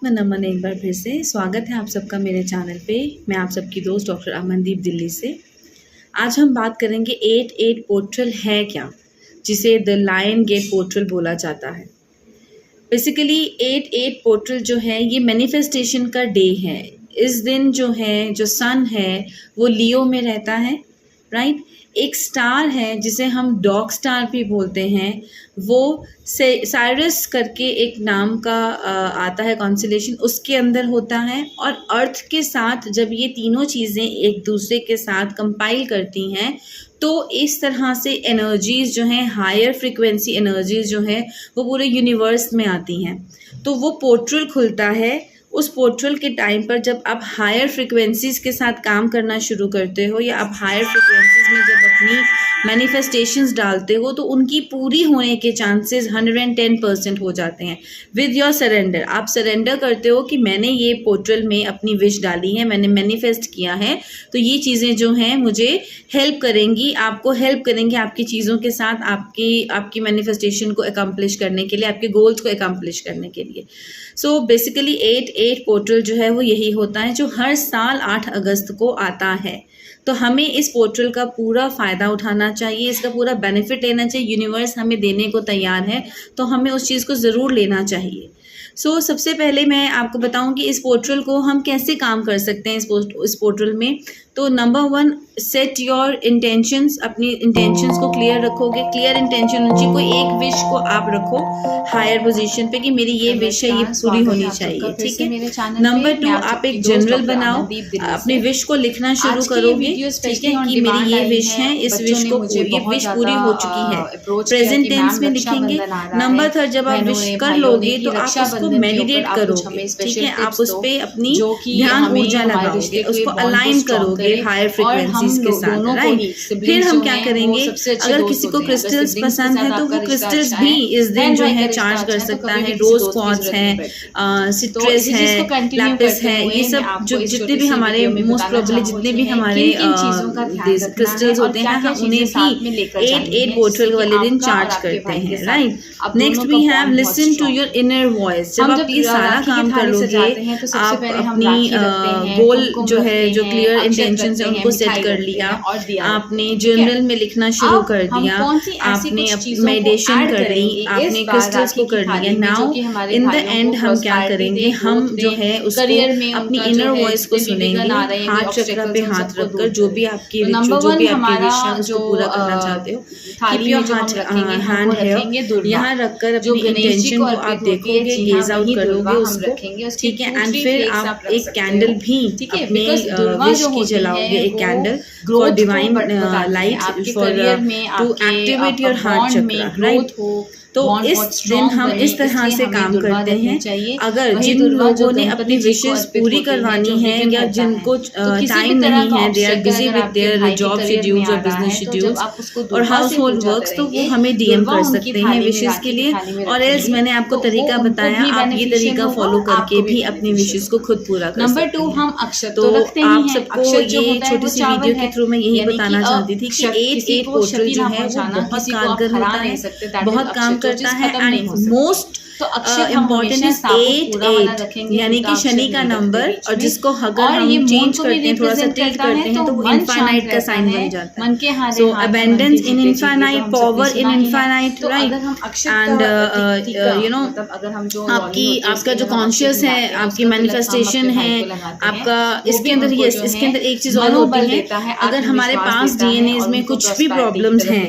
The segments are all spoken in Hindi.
आत्मनमन एक बार फिर से स्वागत है आप सबका मेरे चैनल पे। मैं आप सबकी दोस्त डॉक्टर अमनदीप दिल्ली से। आज हम बात करेंगे 8-8 पोर्टल है क्या, जिसे द लायन गेट पोर्टल बोला जाता है। बेसिकली 8-8 पोर्टल जो है ये मैनिफेस्टेशन का डे है। इस दिन जो है जो सन है वो लियो में रहता है, राइट। एक स्टार है जिसे हम डॉग स्टार भी बोलते हैं, वो साइरस करके एक नाम का आता है कॉन्स्टेलेशन, उसके अंदर होता है। और अर्थ के साथ जब ये तीनों चीज़ें एक दूसरे के साथ कंपाइल करती हैं तो इस तरह से एनर्जीज़ जो हैं, हायर फ्रिक्वेंसी एनर्जीज़ जो हैं वो पूरे यूनिवर्स में आती हैं। तो वो पोर्टल खुलता है। उस पोर्टल के टाइम पर जब आप हायर फ्रिक्वेंसीज़ के साथ काम करना शुरू करते हो या आप हायर फ्रिक्वेंसीज़ में जब अपनी मैनिफेस्टेशंस डालते हो तो उनकी पूरी होने के चांसेस 110% हो जाते हैं विद योर सरेंडर। आप सरेंडर करते हो कि मैंने ये पोर्टल में अपनी विश डाली है, मैंने मैनिफेस्ट किया है, तो ये चीज़ें जो हैं मुझे हेल्प करेंगी, आपको हेल्प करेंगी आपकी चीज़ों के साथ, आपकी मैनिफेस्टेशन को अकम्प्लिश करने के लिए, आपके गोल्स को अकम्प्लिश करने के लिए। सो बेसिकली 8-8 पोर्टल जो है वो यही होता है जो हर साल 8 अगस्त को आता है। तो हमें इस पोर्टल का पूरा फ़ायदा उठाना चाहिए, इसका पूरा बेनिफिट लेना चाहिए। यूनिवर्स हमें देने को तैयार है तो हमें उस चीज़ को ज़रूर लेना चाहिए। सबसे पहले मैं आपको बताऊं कि इस पोर्टल को हम कैसे काम कर सकते हैं। इस पोर्टल में तो नंबर 1, सेट योर इंटेंशंस। अपनी इंटेंशंस को क्लियर रखोगे। क्लियर इंटेंशन होनी चाहिए। कोई एक विश को आप रखो हायर पोजीशन पे कि मेरी ये विश है, ये पूरी होनी चाहिए, ठीक है। नंबर 2, आप एक जनरल बनाओ, अपनी विश को लिखना शुरू करोगे, ठीक है, कि मेरी ये विश है, इस विश को ये विश पूरी हो चुकी है, प्रेजेंट टेंस में लिखेंगे। नंबर 3, जब आप विश कर लोगे तो आप उसको मेडिटेट करोगे, ठीक है, आप उस पर अपनी ध्यान ऊर्जा लगाओगे, उसको अलाइन करोगे हायर फ्रिक्वेंसीज के साथ, राइट। फिर हम क्या करेंगे, अगर किसी को क्रिस्टल्स पसंद है तो वो क्रिस्टल्स भी इस दिन जो है चार्ज कर सकता है। रोज क्वार्ट्ज है, सिट्रस है, लैपिस है, ये सब जो जितने भी हमारे मोस्ट प्रोबेबली जितने भी हमारे क्रिस्टल्स होते हैं हम उन्हें भी 8-8 पोर्टल वाले दिन चार्ज करते हैं, right. Next we have listen to your inner voice. जब आप ये सारा काम कर लोगे, आप अपनी गोल जो है, जो क्लियर इंटेंशन से उनको सेट कर लिया, आपने जर्नल में लिखना शुरू कर दिया, आपने मेडिटेशन कर ली, आपने क्रिस्टल्स को कर लिया। नाउ इन द एंड हम क्या करेंगे, हम जो है उसको अपनी इनर वॉइस को सुनेंगे, हाथ चक्र पे हाथ रखकर, जो भी आपकी विश है उसको पूरा करना चाहते हो, कीप योर हैंड हियर, यहाँ रखकर अपनी इंटेंशन को आप देखोगे, गेज आउट करोगे उसको, ठीक है। एंड फिर आप एक कैंडल भी अपने विश की जलाओगे, एक candle for divine light, for to activate your heart chakra, right. तो इस दिन हम इस तरह से काम करते हैं। अगर जिन लोगों ने अपनी विशेस पूरी करवानी है या जिनको टाइम नहीं है, they are busy with their job schedules और बिजनेस शेड्यूल्स और हाउस होल्ड वर्क्स, तो वो हमें डीएम कर सकते हैं विशेस के लिए। और एल्स मैंने आपको तरीका बताया, आप ये तरीका फॉलो करके भी अपनी विशेस को खुद पूरा कर सकते हैं। नंबर 2, हम अक्षर तो आप सबको ये छोटी सी वीडियो के थ्रू मैं यही बताना चाहती थी कि 8-8 पोर्टल जो है वो बहुत कारगर होता है, बहुत काम करता है। एंड मोस्ट इम्पॉर्टेंट इज 8-8 यानी कि शनि का नंबर, और जिसको अगर हम चेंज करते हैं, थोड़ा सा टिल्ट करते हैं तो वो इनफाइनाइट का साइन बन जाता है। So abundance in infinite, power in infinite, right. And you know आपका जो कॉन्शियस है, आपकी मैनिफेस्टेशन है, आपका इसके अंदर इसके अंदर एक चीज और होती है, अगर हमारे पास डीएनए में कुछ भी प्रॉब्लम्स हैं,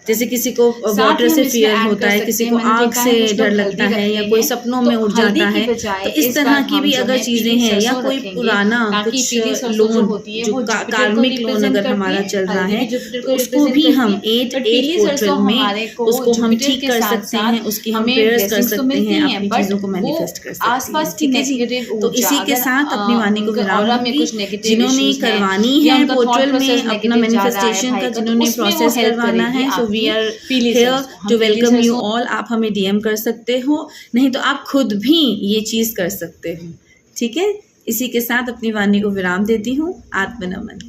जैसे किसी को वाटर से फियर होता है, किसी को आग से डर लगता है, या कोई सपनों में उड़ जाता है, तो इस तरह की भी अगर चीजें हैं, या कोई पुराना कुछ लोन जो कार्मिक लोन अगर हमारा चल रहा है, तो उसको भी हम 8-8 पोर्टल में उसको हम ठीक कर सकते हैं, उसकी हम प्रेयर्स कर सकते हैं, अपनी चीजों को मैनिफेस्ट कर सकते हैं, ठीक है जी। तो इसी के साथ अपनी वाणी को विराम दूंगी। जिन्होंने करवानी है पोर्टल में अपना मैनिफेस्टेशन का, जिन्होंने प्रोसेस करवाना है, so we are here to welcome you all. आप हमें डीएम कर सकते हो, नहीं तो आप खुद भी ये चीज़ कर सकते हो, ठीक है। इसी के साथ अपनी वाणी को विराम देती हूँ। आत्मनमन।